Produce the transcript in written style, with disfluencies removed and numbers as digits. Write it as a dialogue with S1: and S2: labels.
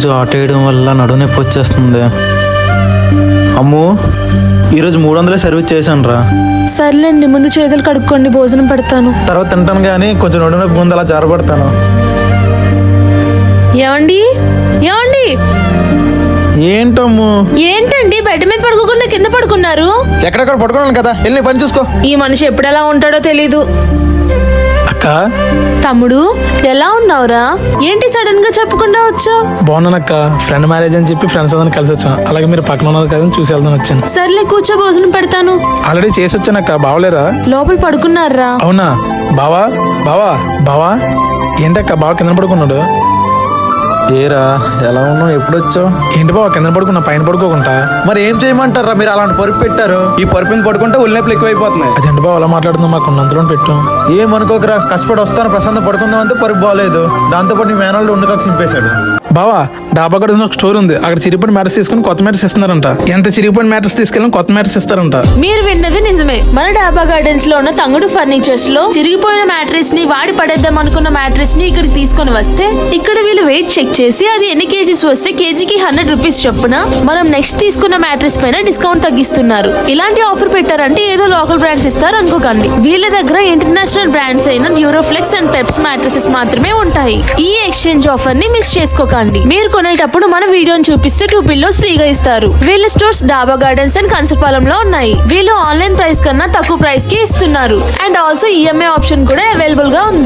S1: రోజు ఆట వేయడం వల్ల నడుము నొప్పి వచ్చేస్తుంది. అమ్ము, ఈరోజు 300 సర్వీస్ చేశాను రా.
S2: సర్లేండి, ముందు చేతులు కడుక్కోండి, భోజనం పెడతాను.
S1: తర్వాత తింటాను కానీ కొంచెం నడుము నొప్పి ముందు అలా జారపడతాను.
S2: ఏమండి ఏమండి
S1: ఏంటమ్ము?
S2: ఏంటండి బెడ్ మీద పడుకోకుండా కింద పడుకున్నారు?
S1: ఎక్కడెక్కడ పడుకున్నాను కదా, వెళ్ళి పని చూసుకో.
S2: ఈ మనిషి ఎప్పుడు ఎలా ఉంటాడో తెలీదు.
S3: అక్క,
S2: తమ్ముడు ఎలా ఉన్నావురా? ఏంటి సడన్ గా చెప్పకుండా వచ్చావు?
S3: బాగున్నానక్క. ఫ్రెండ్ మ్యారేజ్ అని చెప్పి ఫ్రెండ్స్ అందరిని కలిసి వచ్చాను. అలాగే మీరు పక్కన ఉన్నారు కదా చూసి వెళ్దాం వచ్చాను.
S2: సర్లే కూర్చో, భోజనం పెడతాను.
S3: ఆల్రెడీ చేసి వచ్చానక్క. బావలేరా?
S2: లోపల పడుకున్నారా?
S3: అవునా? బావా బావా బావా ఏంటక్క బావ కింద పడుకున్నాడు?
S1: ఏరా ఎలా ఉన్నావు? ఎప్పుడు వచ్చావు?
S3: ఏంటి బావ కింద పడుకున్నా, పైన పడుకోకుండా?
S1: మరి ఏం చేయమంటారా? మీరు అలాంటి పరుపు పెట్టారు. ఈ పరుపుని పడుకుంటే ఒళ్ళనొప్పులు ఎక్కువైపోతున్నాయి.
S3: అదేంటి బావ అలా మాట్లాడుతున్నావు? మాకు ఉన్నంతలో పెట్టు.
S1: ఏమనుకోకరా, కష్టపడి వస్తాను ప్రశాంతం పడుకుందాం అంతే పరుపు బాగాలేదు. దాంతోపాటు నీ మేనల్ని ఉండుకాక చింపేశాడు.
S3: బావా డాబా గడ ఒక స్టోర్ ఉంది, అక్కడ చిరిగిపోయిన మ్యాటర్స్ తీసుకుని కొత్త మ్యాటర్స్ ఇస్తున్నారంట. ఎంత చిరిగిపోయిన మ్యాటర్స్ తీసుకెళ్ళి కొత్త మ్యాటర్స్ ఇస్తారంట.
S2: మీరు విన్నది నిజమే. మన డాబా గార్డెన్స్ లో ఉన్న తంగుడు ఫర్నిచర్స్ లో చిరిగిపోయిన మ్యాట్రెస్ ని, వాడి పడేద్దాం అనుకున్న మ్యాట్రెస్ ని ఇక్కడికి తీసుకొని వస్తే ఇక్కడ వీళ్ళు వెయిట్ చెక్ చేసి అది ఎన్ని కేజీస్ వస్తే కేజీకి 100 రూపీస్ చొప్పున మనం నెక్స్ట్ తీసుకున్న మ్యాట్రెస్ పైన డిస్కౌంట్ తగ్గిస్తున్నారు. ఇలాంటి ఆఫర్ పెట్టారంటే ఏదో లోకల్ బ్రాండ్స్ ఇస్తారు అనుకోకండి. వీళ్ళ దగ్గర ఇంటర్నేషనల్ బ్రాండ్స్ అయిన న్యూరోఫ్లెక్స్ అండ్ పెప్స్ మ్యాట్రెసెస్ మాత్రమే ఉంటాయి. ఈ ఎక్స్చేంజ్ ఆఫర్ ని మిస్ చేసుకోకండి. మీరు కొనేటప్పుడు మన వీడియోని చూపిస్తే 2 పిల్లోస్ ఫ్రీగా ఇస్తారు. వీళ్ళ స్టోర్స్ డాబా గార్డెన్స్ అండ్ కన్సపాలెంలో ఉన్నాయి. వీళ్ళు ఆన్లైన్ ప్రైస్ కన్నా తక్కువ ప్రైస్ కి ఇస్తున్నారు. అండ్ ఆల్సో ఈఎంఐ ఆప్షన్ కూడా అవైలబుల్ గా ఉంది.